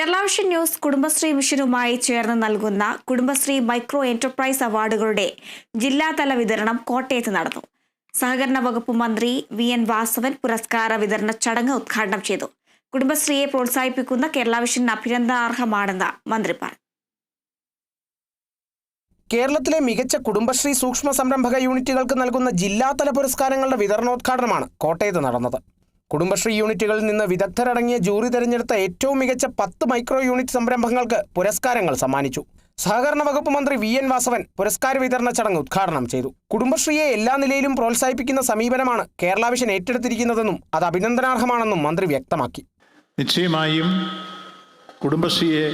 Kerala Vision news Kudumbashree മിഷനുമായി ചേർന്ന് നൽകുന്ന Kudumbashree micro enterprise അവാർഡുകളുടെ ജില്ലാതല വിതരണം കോട്ടയത്ത് നടന്നു. സഹകരണ വകുപ്പ് മന്ത്രി വി.എൻ. വാസവൻ പുരസ്കാര വിതരണ ചടങ്ങ് ഉദ്ഘാടനം ചെയ്തു. കുടുംബശ്രീയെ പ്രോത്സാഹിപ്പിക്കുന്ന കേരള വിഷൻ അഭിനന്ദനാർഹമാണെന്ന് മന്ത്രി പറഞ്ഞു. കേരളത്തിലെ മികച്ച കുടുംബശ്രീ സൂക്ഷ്മ സംരംഭക യൂണിറ്റുകൾക്ക് നൽകുന്ന ജില്ലാതല പുരസ്കാരങ്ങളുടെ വിതരണോദ്ഘാടനമാണ് കോട്ടയത്ത് നടന്നത്. കുടുംബശ്രീ യൂണിറ്റുകളിൽ നിന്ന് വിദഗ്ധരടങ്ങിയ ജൂറി തെരഞ്ഞെടുത്ത ഏറ്റവും മികച്ച 10 മൈക്രോ യൂണിറ്റ് സംരംഭങ്ങൾക്ക് പുരസ്കാരങ്ങൾ സമ്മാനിച്ചു. സഹകരണ വകുപ്പ് മന്ത്രി വി.എൻ. വാസവൻ പുരസ്കാര വിതരണ ചടങ്ങ് ഉദ്ഘാടനം ചെയ്തു. കുടുംബശ്രീയെ എല്ലാ നിലയിലും പ്രോത്സാഹിപ്പിക്കുന്ന സമീപനമാണ് കേരള വിഷൻ ഏറ്റെടുത്തിരിക്കുന്നതെന്നും അത് അഭിനന്ദനാർഹമാണെന്നും മന്ത്രി വ്യക്തമാക്കി. നിശ്ചയമായും കുടുംബശ്രീയെ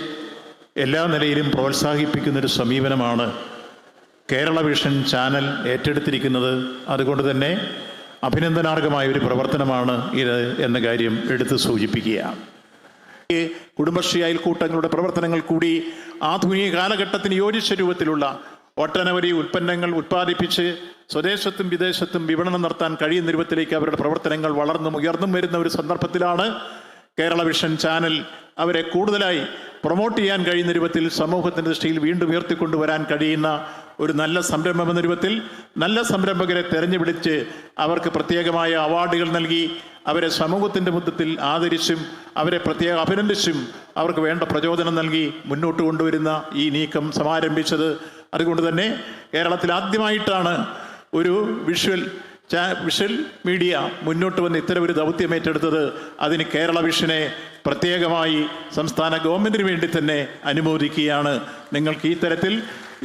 എല്ലാ നിലയിലും പ്രോത്സാഹിപ്പിക്കുന്നൊരു സമീപനമാണ് കേരള വിഷൻ ചാനൽ ഏറ്റെടുത്തിരിക്കുന്നത്. അതുകൊണ്ട് തന്നെ അഭിനന്ദനാർഹമായ ഒരു പ്രവർത്തനമാണ് ഇത് എന്ന കാര്യം എടുത്തു സൂചിപ്പിക്കുകയാണ്. കുടുംബശ്രീ അയൽക്കൂട്ടങ്ങളുടെ പ്രവർത്തനങ്ങൾ കൂടി ആധുനിക കാലഘട്ടത്തിന് യോജിച്ച രൂപത്തിലുള്ള ഒട്ടനവധി ഉൽപ്പന്നങ്ങൾ ഉത്പാദിപ്പിച്ച് സ്വദേശത്തും വിദേശത്തും വിപണനം നടത്താൻ കഴിയുന്ന രൂപത്തിലേക്ക് അവരുടെ പ്രവർത്തനങ്ങൾ വളർന്നും ഉയർന്നും വരുന്ന ഒരു സന്ദർഭത്തിലാണ് കേരള വിഷൻ ചാനൽ അവരെ കൂടുതലായി പ്രൊമോട്ട് ചെയ്യാൻ കഴിയുന്ന രൂപത്തിൽ സമൂഹത്തിൻ്റെ ദൃഷ്ടിയിൽ വീണ്ടും ഉയർത്തിക്കൊണ്ടുവരാൻ കഴിയുന്ന ഒരു നല്ല സംരംഭം എന്ന രൂപത്തിൽ നല്ല സംരംഭകരെ തെരഞ്ഞെടുത്ത് അവർക്ക് പ്രത്യേകമായ അവാർഡുകൾ നൽകി അവരെ സമൂഹത്തിൻ്റെ മുഖത്തിൽ ആദരിച്ചും അവരെ പ്രത്യേകം അഭിനന്ദിച്ചും അവർക്ക് വേണ്ട പ്രചോദനം നൽകി മുന്നോട്ട് കൊണ്ടുവരുന്ന ഈ നീക്കം സമാരംഭിച്ചത്. അതുകൊണ്ട് തന്നെ കേരളത്തിൽ ആദ്യമായിട്ടാണ് ഒരു വിഷ്വൽ മീഡിയ മുന്നോട്ട് വന്ന് ഇത്തരം ഒരു ദൗത്യം ഏറ്റെടുത്തത്. അതിന് കേരള വിഷനെ പ്രത്യേകമായി സംസ്ഥാന ഗവൺമെൻറ്റിന് വേണ്ടി തന്നെ അനുമോദിക്കുകയാണ്. നിങ്ങൾക്ക് ഈ തരത്തിൽ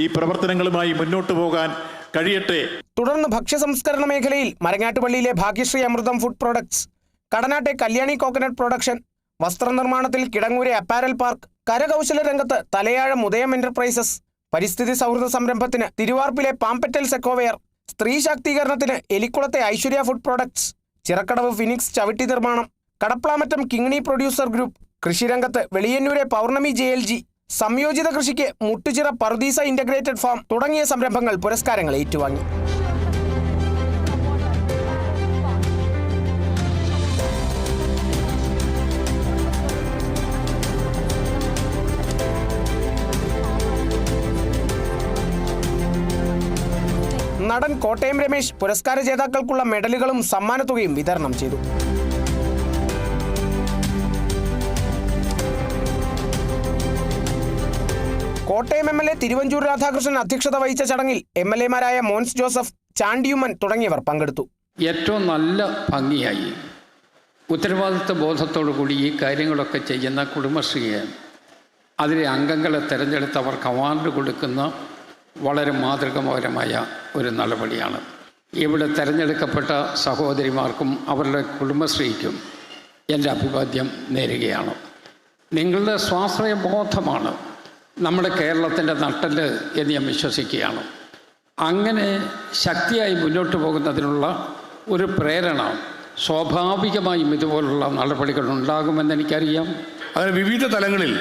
ഈ പ്രവർത്തനങ്ങളുമായി മുന്നോട്ട് പോകാൻ കഴിയട്ടെ. തുടർന്ന് ഭക്ഷ്യസംസ്കരണ മേഖലയിൽ മരങ്ങാട്ടുപള്ളിയിലെ ഭാഗ്യശ്രീ അമൃതം ഫുഡ് പ്രോഡക്ട്സ്, കടനാട്ടെ കല്യാണി കോക്കനട്ട് പ്രൊഡക്ഷൻ, വസ്ത്രനിർമ്മാണത്തിൽ കിടങ്ങൂരെ അപ്പാരൽ പാർക്ക്, കരകൗശല രംഗത്ത് തലയാഴം ഉദയം എന്റർപ്രൈസസ്, പരിസ്ഥിതി സൗഹൃദ സംരംഭത്തിന് തിരുവാർപ്പിലെ പാമ്പറ്റൽസ് എക്കോവെയർ, സ്ത്രീ ശാക്തീകരണത്തിന് എലിക്കുളത്തെ Aishwarya food products, Chirakkadavu Phoenix ചവിട്ടി നിർമ്മാണം, കടപ്ലാമറ്റം കിങ്ങിണി പ്രൊഡ്യൂസർ ഗ്രൂപ്പ്, കൃഷിരംഗത്ത് വെളിയന്നൂരെ പൗർണമി JLG, സംയോജിത കൃഷിക്ക് മുട്ടുചിറ പറുദീസ ഇന്റഗ്രേറ്റഡ് ഫാം തുടങ്ങിയ സംരംഭങ്ങൾ പുരസ്കാരങ്ങൾ ഏറ്റുവാങ്ങി. നടൻ കോട്ടയം രമേശ് പുരസ്കാര ജേതാക്കൾക്കുള്ള മെഡലുകളും സമ്മാനത്തുകയും വിതരണം ചെയ്തു. കോട്ടയം MLA തിരുവഞ്ചൂർ രാധാകൃഷ്ണൻ അധ്യക്ഷത വഹിച്ച ചടങ്ങിൽ MLAമാരായ മോൻസ് ജോസഫ്, ചാണ്ടിയുമ്മൻ തുടങ്ങിയവർ പങ്കെടുത്തു. ഏറ്റവും നല്ല ഭംഗിയായി ഉത്തരവാദിത്വ ബോധത്തോടു കൂടി ഈ കാര്യങ്ങളൊക്കെ ചെയ്യുന്ന കുടുംബശ്രീയെ, അതിലെ അംഗങ്ങളെ തിരഞ്ഞെടുത്ത് അവർക്ക് അവാർഡ് കൊടുക്കുന്ന വളരെ മാതൃകാപരമായ ഒരു നടപടിയാണ്. ഇവിടെ തിരഞ്ഞെടുക്കപ്പെട്ട സഹോദരിമാർക്കും അവരുടെ കുടുംബശ്രീക്കും എൻ്റെ അഭിവാദ്യം നേരുകയാണ്. നിങ്ങളുടെ സ്വാശ്രയ ബോധമാണ് നമ്മുടെ കേരളത്തിൻ്റെ നട്ടെല്ല് എന്ന് ഞാൻ വിശ്വസിക്കുകയാണ്. അങ്ങനെ ശക്തിയായി മുന്നോട്ട് പോകുന്നതിനുള്ള ഒരു പ്രേരണ സ്വാഭാവികമായും ഇതുപോലുള്ള നടപടികൾ ഉണ്ടാകുമെന്ന് എനിക്കറിയാം. അങ്ങനെ വിവിധ തലങ്ങളിൽ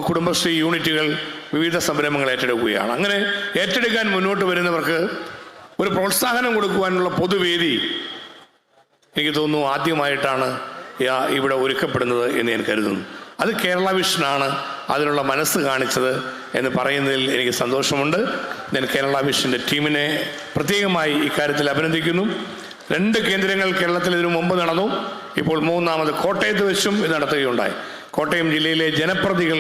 കുടുംബശ്രീ യൂണിറ്റുകൾ വിവിധ സംരംഭങ്ങൾ ഏറ്റെടുക്കുകയാണ്. അങ്ങനെ ഏറ്റെടുക്കാൻ മുന്നോട്ട് വരുന്നവർക്ക് ഒരു പ്രോത്സാഹനം കൊടുക്കുവാനുള്ള പൊതുവേദി എനിക്ക് തോന്നുന്നു ആദ്യമായിട്ടാണ് ഇവിടെ ഒരുക്കപ്പെടുന്നത് എന്ന് ഞാൻ കരുതുന്നു. അത് കേരള വിഷനാണ് അതിനുള്ള മനസ്സ് കാണിച്ചത് എന്ന് പറയുന്നതിൽ എനിക്ക് സന്തോഷമുണ്ട്. ഞാൻ കേരള വിഷൻ്റെ ടീമിനെ പ്രത്യേകമായി ഇക്കാര്യത്തിൽ അഭിനന്ദിക്കുന്നു. 2 കേന്ദ്രങ്ങൾ കേരളത്തിൽ ഇതിനു മുമ്പ് നടന്നു. ഇപ്പോൾ 3ാമത് കോട്ടയത്ത് വെച്ചും ഇത് നടത്തുകയുണ്ടായി. കോട്ടയം ജില്ലയിലെ ജനപ്രതികൾ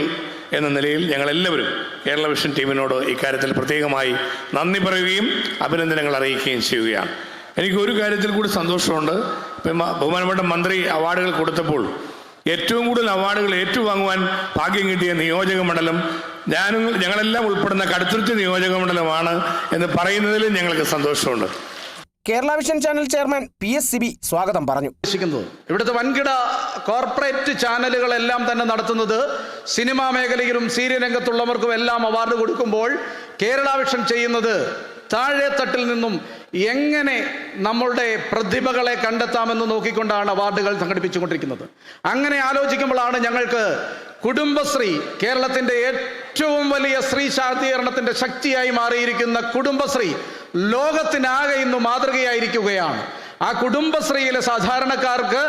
എന്ന നിലയിൽ ഞങ്ങളെല്ലാവരും കേരള വിഷൻ ടീമിനോട് ഇക്കാര്യത്തിൽ പ്രത്യേകമായി നന്ദി പറയുകയും അഭിനന്ദനങ്ങൾ അറിയിക്കുകയും ചെയ്യുകയാണ്. എനിക്ക് ഒരു കാര്യത്തിൽ കൂടി സന്തോഷമുണ്ട്. ബഹുമാനപ്പെട്ട മന്ത്രി അവാർഡുകൾ കൊടുത്തപ്പോൾ ഏറ്റവും കൂടുതൽ അവാർഡുകൾ ഏറ്റുവാങ്ങുവാൻ ഭാഗ്യം കിട്ടിയ നിയോജക മണ്ഡലം ഞങ്ങളെല്ലാം ഉൾപ്പെടുന്ന കടുത്തുരുത്തി നിയോജക മണ്ഡലമാണ് എന്ന് പറയുന്നതിൽ ഞങ്ങൾക്ക് സന്തോഷമുണ്ട്. Kerala vision channel chairman PS Sibi സ്വാഗതം പറഞ്ഞു. ഇവിടുത്തെ വൻകിട കോർപ്പറേറ്റ് ചാനലുകളെല്ലാം തന്നെ നടത്തുന്നത് സിനിമാ മേഖലയിലും സീരിയൽ രംഗത്തുള്ളവർക്കും എല്ലാം അവാർഡ് കൊടുക്കുമ്പോൾ കേരള വിഷൻ ചെയ്യുന്നത് താഴെ തട്ടിൽ നിന്നും എങ്ങനെ നമ്മളുടെ പ്രതിഭകളെ കണ്ടെത്താമെന്ന് നോക്കിക്കൊണ്ടാണ് അവാർഡുകൾ സംഘടിപ്പിച്ചുകൊണ്ടിരിക്കുന്നത്. അങ്ങനെ ആലോചിക്കുമ്പോഴാണ് ഞങ്ങൾക്ക് കുടുംബശ്രീ, കേരളത്തിൻ്റെ ഏറ്റവും വലിയ സ്ത്രീ ശാക്തീകരണത്തിൻ്റെ ശക്തിയായി മാറിയിരിക്കുന്ന കുടുംബശ്രീ ലോകത്തിനാകെ ഇന്ന് മാതൃകയായിരിക്കുകയാണ്. ആ കുടുംബശ്രീയിലെ സാധാരണക്കാർക്ക്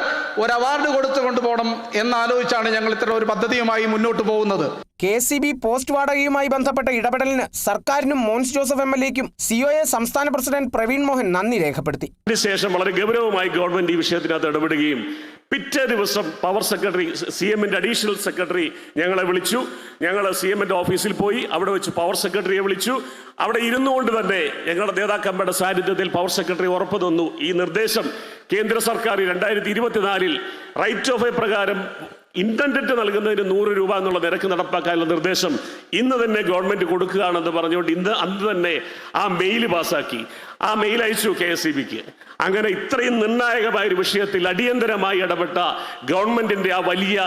ഒരു അവാർഡ് കൊടുത്തു കൊണ്ടുപോകണം എന്നാലോചിച്ചാണ് ഞങ്ങൾ ഇത്തരം ഒരു പദ്ധതിയുമായി മുന്നോട്ട് പോകുന്നത്. KCB പോസ്റ്റ് വാടകയുമായി ബന്ധപ്പെട്ട ഇടപെടലിന് സർക്കാരിനും മോൻസ് ജോസഫ് MLAയ്ക്കും COA സംസ്ഥാന പ്രസിഡന്റ് പ്രവീൺ മോഹൻ നന്ദി രേഖപ്പെടുത്തി. ഇതിനുശേഷം വളരെ ഗൗരവമായി ഗവൺമെന്റ് ഈ വിഷയത്തിനകത്ത് ഇടപെടുകയും പിറ്റേ ദിവസം പവർ സെക്രട്ടറി CMന്റെ അഡീഷണൽ സെക്രട്ടറി ഞങ്ങളെ വിളിച്ചു. ഞങ്ങൾ CMന്റെ ഓഫീസിൽ പോയി. അവിടെ വെച്ച് പവർ സെക്രട്ടറിയെ വിളിച്ചു. അവിടെ ഇരുന്നുകൊണ്ട് തന്നെ ഞങ്ങളുടെ നേതാക്കന്മാരുടെ സാന്നിധ്യത്തിൽ പവർ സെക്രട്ടറി ഉറപ്പു തന്നു, ഈ നിർദ്ദേശം കേന്ദ്ര സർക്കാർ 2024 റൈറ്റ് ഓഫ് വേ പ്രകാരം ഇന്റൻഡന്റ് നൽകുന്നതിന് 100 രൂപ എന്നുള്ള നിരക്ക് നടപ്പാക്കാനുള്ള നിർദ്ദേശം ഇന്ന് തന്നെ ഗവൺമെന്റ് കൊടുക്കുകയാണെന്ന് പറഞ്ഞുകൊണ്ട് അന്ന് തന്നെ ആ മെയിൽ പാസാക്കി. ആ മെയിൽ അയച്ചു KSEBക്ക്. അങ്ങനെ ഇത്രയും നിർണായകമായ ഒരു വിഷയത്തിൽ അടിയന്തരമായി ഇടപെട്ട ഗവൺമെന്റിന്റെ ആ വലിയ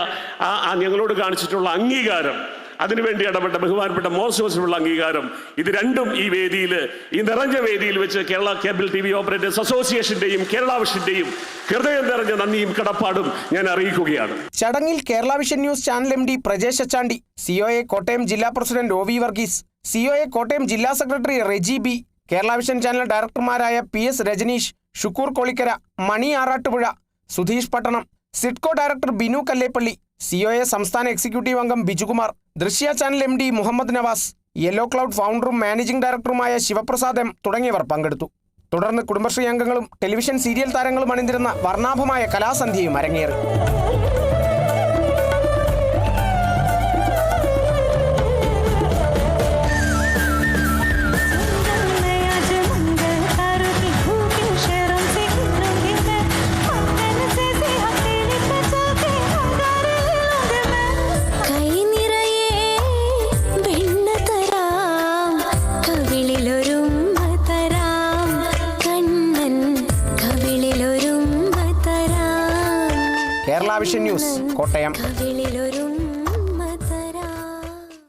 ഞങ്ങളോട് കാണിച്ചിട്ടുള്ള അംഗീകാരം, അതിനുവേണ്ടി ഇടപെട്ട ബഹുമാനപ്പെട്ട മോൻസ് ജോസഫിനുള്ള അംഗീകാരം, ഇത് രണ്ടും ഈ വേദിയിൽ, ഈ നിറഞ്ഞ വേദിയിൽ വെച്ച് കേരള കേബിൾ TV ഓപ്പറേറ്റേഴ്സ് അസോസിയേഷന്റെയും കേരള വിഷന്റെയും ഹൃദയം നിറഞ്ഞ നന്ദിയും കടപ്പാടും ഞാൻ അറിയിക്കുകയാണ്. ചടങ്ങിൽ Kerala Vision news channel MD Prajesh Achandi, COA Kottayam ജില്ലാ president OV Varghese, COA Kottayam ജില്ലാ secretary Reji B, Kerala vision channel ഡയറക്ടർമാരായ PS Rajaneesh, Shukkoor Kolikkara, Mani Arattupuzha, Sudheesh Pattanam, SIDCO director Binu Kallepally, COA സംസ്ഥാന എക്സിക്യൂട്ടീവ് അംഗം Bijukumar, Drishya channel MD Muhammad Navas, Yellow Cloud ഫൗണ്ടറും മാനേജിംഗ് ഡയറക്ടറുമായ ശിവപ്രസാദ് M തുടങ്ങിയവർ പങ്കെടുത്തു. തുടർന്ന് കുടുംബശ്രീ അംഗങ്ങളും ടെലിവിഷൻ സീരിയൽ താരങ്ങളും അണിനിരുന്ന വർണ്ണാഭമായ കലാസന്ധ്യയും അരങ്ങേറി. Kerala Vision news Kottayam.